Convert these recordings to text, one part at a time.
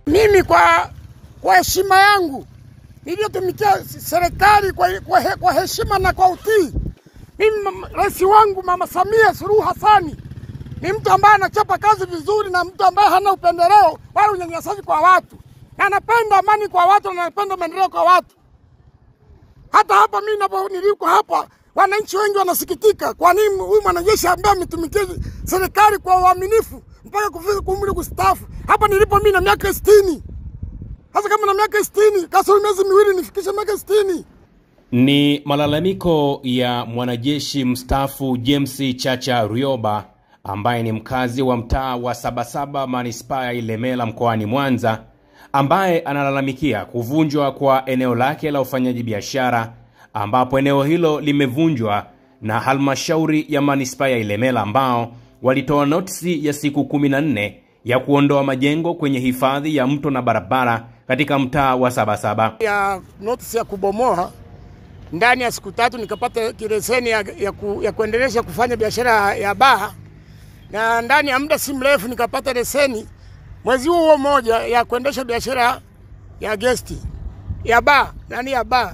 Mimi kwa heshima yangu niliyotumikia serikali kwa heshima na kwa utii, mimi rais wangu Mama Samia Suluhu Hassan ni mtu ambaye anachapa kazi vizuri na mtu ambaye hana upendeleo wala unyanyasaji kwa watu. Na anapenda amani kwa watu na anapenda maendeleo kwa watu. Hata hapa mimi niliko hapa, wananchi wengi wanasikitika kwa nini huyu mwanajeshi ambaye ametumikia serikali kwa uaminifu mpaka kufika umri kustaafu. Hapa nilipo mimi na miaka 60. Sasa kama na miaka 60, kasoro miezi miwili nifikishe miaka 60. Ni malalamiko ya mwanajeshi mstaafu James Chacha Rioba ambaye ni mkazi wa mtaa wa Sabasaba manispaa ya Ilemela mkoani Mwanza, ambaye analalamikia kuvunjwa kwa eneo lake la ufanyaji biashara, ambapo eneo hilo limevunjwa na halmashauri ya manispaa ya Ilemela ambao walitoa notisi ya siku 14 ya kuondoa majengo kwenye hifadhi ya mto na barabara katika mtaa wa Sabasaba. Ya notisi ya kubomoa ndani ya siku 3 nikapata leseni ya kuendelea kufanya biashara ya baa, na ndani ya muda si mrefu nikapata leseni mwezi huo mmoja ya kuendesha biashara ya guest ya baa, nani ya baa.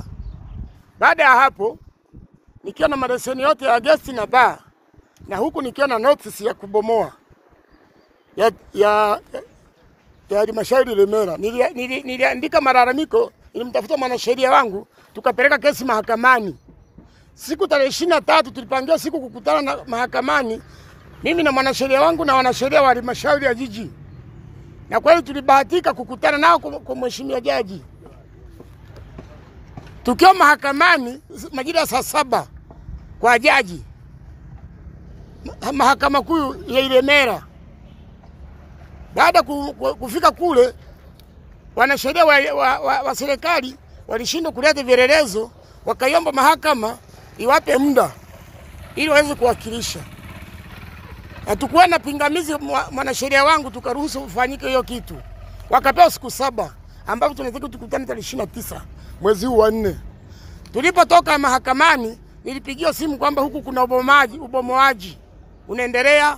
Baada ya hapo nikiwa na leseni yote ya guest na baa, na huku nikiwa na notice ya kubomoa ya halmashauri Ilemela. Niliandika malalamiko, nilimtafuta mwanasheria wangu, tukapeleka kesi mahakamani. Siku tarehe 23 tulipangia siku kukutana na mahakamani, mimi na mwanasheria wangu na wanasheria wa halmashauri ya jiji. Na kweli tulibahatika kukutana nao kwa mheshimiwa jaji. Tukiwa mahakamani majira ya saa 7 kwa jaji mahakama kuu ya Ilemela. Baada kufika kule, wanasheria wa serikali walishindwa kuleta vielelezo, wakaiomba mahakama iwape muda ili waweze kuwakilisha. Hatukuwa na pingamizi mwanasheria wangu, tukaruhusu ufanyike hiyo kitu. Wakapewa siku 7 ambapo tunataka tukutane tarehe 29 mwezi huu wa 4. Tulipotoka mahakamani nilipigiwa simu kwamba huku kuna ubomoaji unaendelea,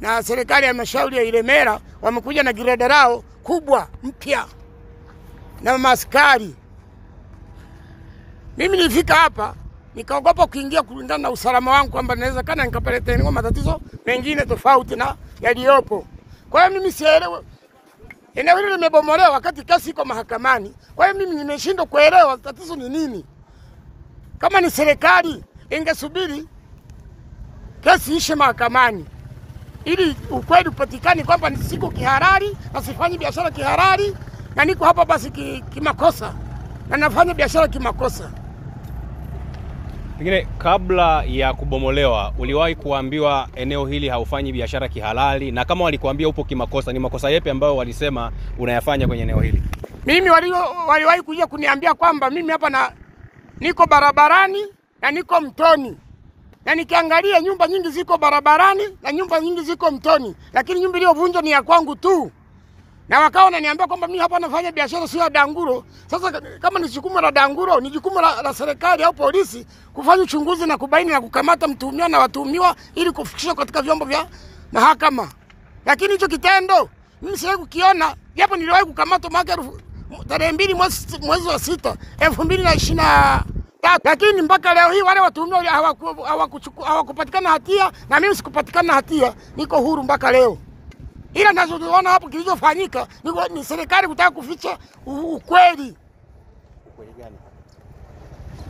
na serikali ya halmashauri ya Ilemela wamekuja na greda lao kubwa mpya na maaskari. Mimi nilifika hapa nikaogopa kuingia kulingana na usalama wangu kwamba naweza kana nikapeleta matatizo mengine tofauti na yaliyopo. Kwa hiyo mimi sielewi eneo hili limebomolewa wakati kesi iko mahakamani. Kwa hiyo mimi nimeshindwa kuelewa tatizo ni nini. Kama ni serikali ingesubiri kesi ishe mahakamani ili ukweli upatikane kwamba ni siko kihalali na sifanyi biashara kihalali, na niko hapa basi kimakosa na nafanya biashara kimakosa. Pengine kabla ya kubomolewa uliwahi kuambiwa eneo hili haufanyi biashara kihalali, na kama walikuambia upo kimakosa, ni makosa yapi ambayo walisema unayafanya kwenye eneo hili? Mimi waliwahi kuja kuniambia kwamba mimi hapa niko barabarani na niko mtoni. Na nikiangalia nyumba nyingi ziko barabarani na nyumba nyingi ziko mtoni, lakini nyumba iliyovunjwa ni ya kwangu tu. Na wakawa wananiambia kwamba mimi hapa nafanya biashara sio ya danguro. Sasa kama ni jukumu la danguro, ni jukumu la serikali au polisi kufanya uchunguzi na kubaini na kukamata mtuhumiwa na watuhumiwa ili kufikishwa katika vyombo vya mahakama. Lakini hicho kitendo mimi siwezi kukiona, japo niliwahi kukamatwa mwaka tarehe 2 mwezi wa 6 2023. Lakini mpaka leo hii wale watuhumiwa hawakupatikana hatia, na mimi sikupatikana hatia, niko huru mpaka leo. Ila nazoona hapo kilichofanyika ni serikali kutaka kuficha ukweli. Ukweli gani?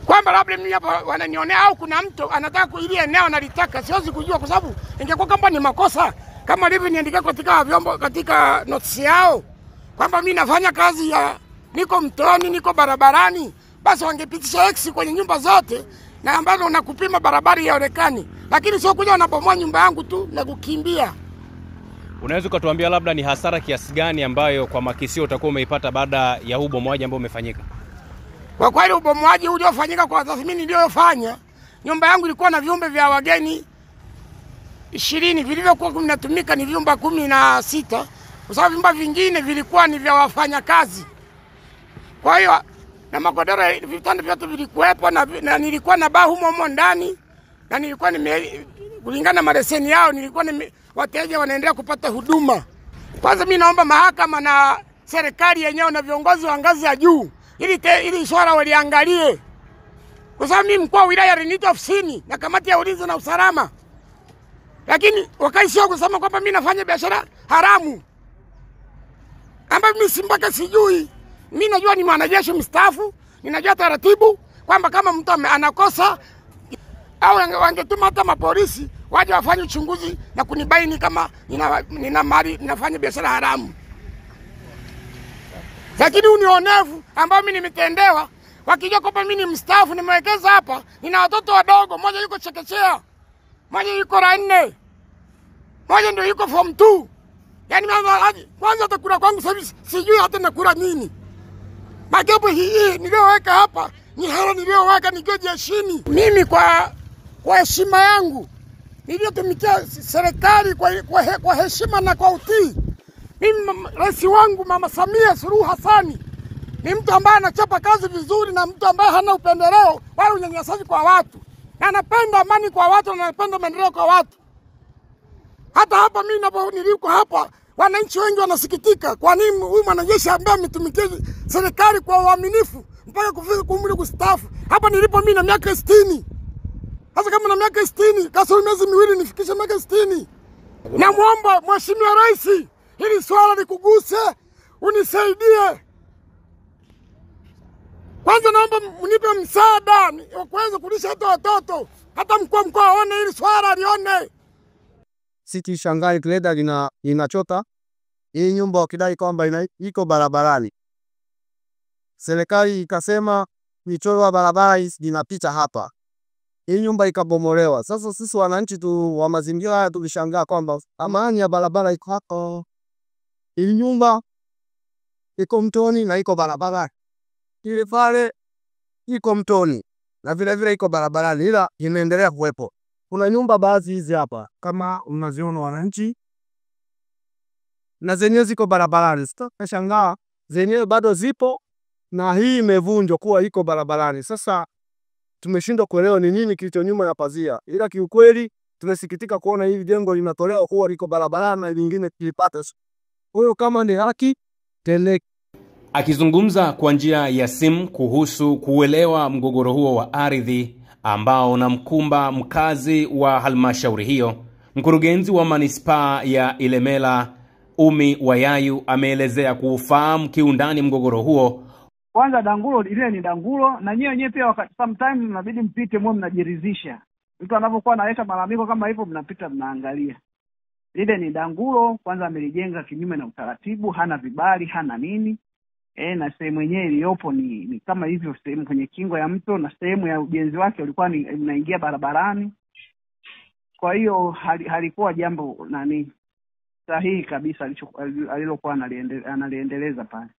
Kwamba labda mimi hapa wananionea au kuna mtu anataka kuilia eneo analitaka, siwezi kujua kwa sababu ingekuwa kama ni makosa kama livyo niandika katika vyombo katika notice yao kwamba mimi nafanya kazi ya niko mtoni, niko barabarani, basi wangepitisha X kwenye nyumba zote na ambazo unakupima barabara yaonekane. Lakini sio kuja wanabomoa nyumba yangu tu na kukimbia. Unaweza kutuambia labda ni hasara kiasi gani ambayo kwa makisio utakuwa umeipata baada ya ubomoaji ambao umefanyika? Kwa kweli ubomoaji uliofanyika kwa tathmini niliyofanya, nyumba yangu ilikuwa na vyumba vya wageni 20, vilivyokuwa vinatumika ni vyumba 16, kwa sababu vyumba vingine vilikuwa ni vya wafanyakazi. Kwa hiyo na magodoro vitanda vyote vilikuwepo, na nilikuwa na baa humo ndani, na nilikuwa kulingana na leseni yao nilikuwa wateja wanaendelea kupata huduma. Kwanza mimi naomba mahakama serikali yenyewe na viongozi wa ngazi ya juu ili swala waliangalie. Kwa sababu mimi mkuu wa wilaya aliniita ofisini na kamati ya ulinzi na usalama. Lakini wakaishia kusema kwamba mimi nafanya biashara haramu. Ambapo mimi mpaka sijui. Mimi najua ni mwanajeshi mstaafu, ninajua taratibu kwamba kama mtu anakosa au wangetuma hata mapolisi waje wafanye uchunguzi na kunibaini kama nina mali ninafanya biashara haramu. Lakini unionevu ambao mimi nimetendewa, wakijua kwamba mimi ni mstaafu, nimewekeza hapa, nina watoto wadogo, mmoja yuko chekechea, mmoja yuko la 4, mmoja ndio yuko form 2. Yaani kwanza atakula kwangu sasa sijui hata nakula nini. Majabu hii niliyoweka hapa ni hela niliyoweka nikiwa jeshini. Mimi kwa heshima yangu niliyotumikia serikali kwa heshima na kwa utii. Mimi rais wangu Mama Samia Suluhu Hassan ni mtu ambaye anachapa kazi vizuri na mtu ambaye hana upendeleo wala unyanyasaji kwa watu. Na anapenda amani kwa watu na anapenda maendeleo kwa watu. Hata hapa mimi niliko hapa, wananchi wengi wanasikitika kwa nini huyu mwanajeshi ambaye ametumikia serikali kwa uaminifu mpaka kufika umri kustaafu. Hapa nilipo mimi na miaka 60. Sasa kama na miaka 60, kasoro miezi miwili nifikishe miaka 60. Namuomba Mheshimiwa Rais, hili swala likuguse, unisaidie. Kwanza naomba mnipe msaada wa kuweza kulisha hata watoto. Hata mkuu wa mkoa aone hili swala alione. City Shanghai Greda inachota hii nyumba wakidai kwamba iko barabarani. Serikali ikasema michoro ya barabara inapita hapa. Hii nyumba ikabomolewa. Sasa sisi wananchi tu wa mazingira haya tulishangaa kwamba amani ya barabara iko hapo. Hii nyumba iko mtoni na iko barabara. Ile pale iko mtoni na vile vile iko barabarani, ila inaendelea kuwepo. Kuna nyumba baadhi hizi hapa kama unaziona wananchi na zenyewe ziko barabarani. Sasa shangaa zenyewe bado zipo na hii imevunjwa kuwa iko barabarani. Sasa tumeshindwa kuelewa ni nini kilicho nyuma ya pazia. Ila kiukweli tunasikitika kuona hili jengo linatolewa kuwa liko barabarani na lingine kilipata. Huyo kama ni haki tele. Akizungumza kwa njia ya simu kuhusu kuelewa mgogoro huo wa ardhi ambao unamkumba mkazi wa halmashauri hiyo, mkurugenzi wa manispaa ya Ilemela Umi Wayayu ameelezea kufahamu kiundani mgogoro huo. Kwanza dangulo ile ni dangulo na nyewe pia wakati sometimes inabidi mpite mwe mnajiridhisha. Mtu anapokuwa analeta malalamiko kama hivyo mnapita mnaangalia. Ile ni dangulo, kwanza amelijenga kinyume na utaratibu, hana vibali, hana nini. Na sehemu yenyewe iliyopo ni kama hivyo sehemu kwenye kingo ya mto na sehemu ya ujenzi wake ulikuwa inaingia barabarani. Kwa hiyo halikuwa jambo sahihi kabisa alilokuwa analiendeleza pale.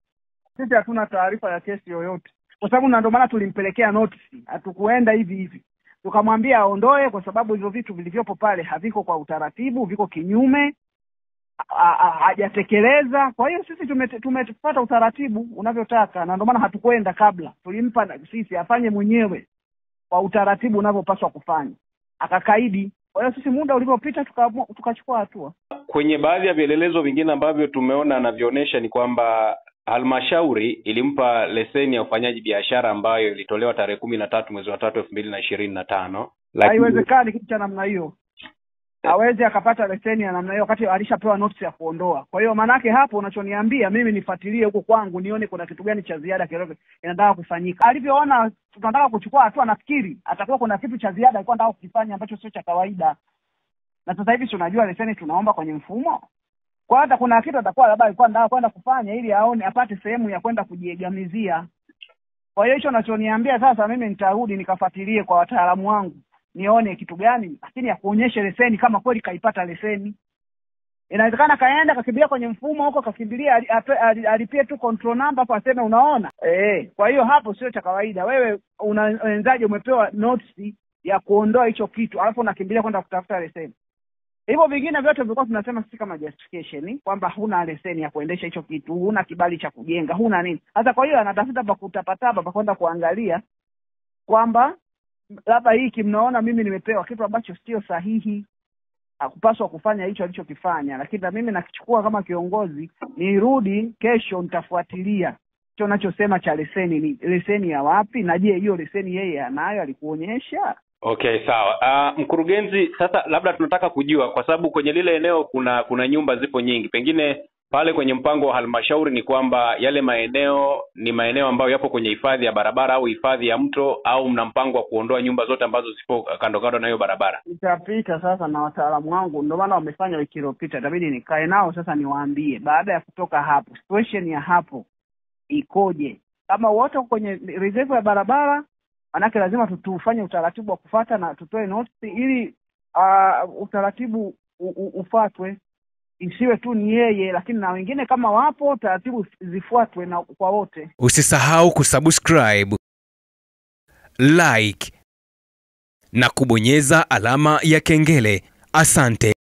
Sisi hatuna taarifa ya kesi yoyote. Kwa sababu ndio maana tulimpelekea notice. Hatukuenda hivi. Tukamwambia aondoe kwa sababu hivyo vitu vilivyopo pale haviko kwa utaratibu, viko kinyume. Hajatekeleza. Kwa hiyo sisi tumepata utaratibu unavyotaka na ndio maana hatukwenda kabla. Tulimpa sisi afanye mwenyewe kwa utaratibu unavyopaswa kufanya. Akakaidi. Kwa hiyo sisi muda ulipopita tukachukua hatua. Kwenye baadhi ya vielelezo vingine ambavyo tumeona anavyoonyesha ni kwamba halmashauri ilimpa leseni ya ufanyaji biashara ambayo ilitolewa tarehe 13 mwezi wa 3 2025. Haiwezekani kitu cha namna hiyo. Hawezi akapata leseni ya namna hiyo wakati alishapewa notice ya kuondoa. Kwa hiyo manake hapo unachoniambia mimi nifuatilie huko kwangu nione kuna kitu gani cha ziada kidogo inataka kufanyika. Alivyoona tunataka kuchukua hatua, nafikiri atakuwa kuna kitu cha ziada alikuwa anataka kufanya ambacho sio cha kawaida. Na sasa hivi tunajua leseni tunaomba kwenye mfumo. Kwa hata kuna kitu atakuwa labda alikuwa anataka kwenda kufanya ili aone apate sehemu ya kwenda kujiegamizia. Kwa hiyo hicho unachoniambia sasa mimi nitarudi nikafuatilie kwa wataalamu wangu. Nione kitu gani lakini ya kuonyesha leseni kama kweli kaipata leseni. Inawezekana kaenda kakimbilia kwenye mfumo huko kakimbilia alipie tu control number hapo aseme unaona. Kwa hiyo hapo sio cha kawaida. Wewe unaenzaje umepewa notice ya kuondoa hicho kitu alafu unakimbilia kwenda kutafuta leseni. Hivyo vingine vyote vilikuwa tunasema sisi kama justification kwamba huna leseni ya kuendesha hicho kitu, huna kibali cha kujenga, huna nini. Sasa kwa hiyo anatafuta pa kutapatapa pa kwenda kuangalia kwamba labda hiki mnaona mimi nimepewa kitu ambacho sio sahihi. hakupaswa kufanya hicho alichokifanya, lakini na mimi nakichukua kama kiongozi, nirudi kesho nitafuatilia hicho unachosema cha leseni. Ni leseni ya wapi, na je hiyo leseni yeye anayo, alikuonyesha? Okay, sawa. Mkurugenzi, sasa labda tunataka kujua, kwa sababu kwenye lile eneo kuna nyumba zipo nyingi, pengine pale kwenye mpango wa halmashauri ni kwamba yale maeneo ni maeneo ambayo yapo kwenye hifadhi ya barabara au hifadhi ya mto, au mna mpango wa kuondoa nyumba zote ambazo zipo kando kando na hiyo barabara? Itapita sasa na wataalamu wangu, ndio maana wamefanya wiki iliyopita, itabidi nikae nao sasa niwaambie baada ya kutoka hapo situation ya hapo ikoje. Kama wote kwenye reserve ya barabara, manake lazima tufanye utaratibu wa kufuata na tutoe notice ili utaratibu ufuatwe, isiwe tu ni yeye, lakini na wengine kama wapo, taratibu zifuatwe na kwa wote. Usisahau kusubscribe, like na kubonyeza alama ya kengele. Asante.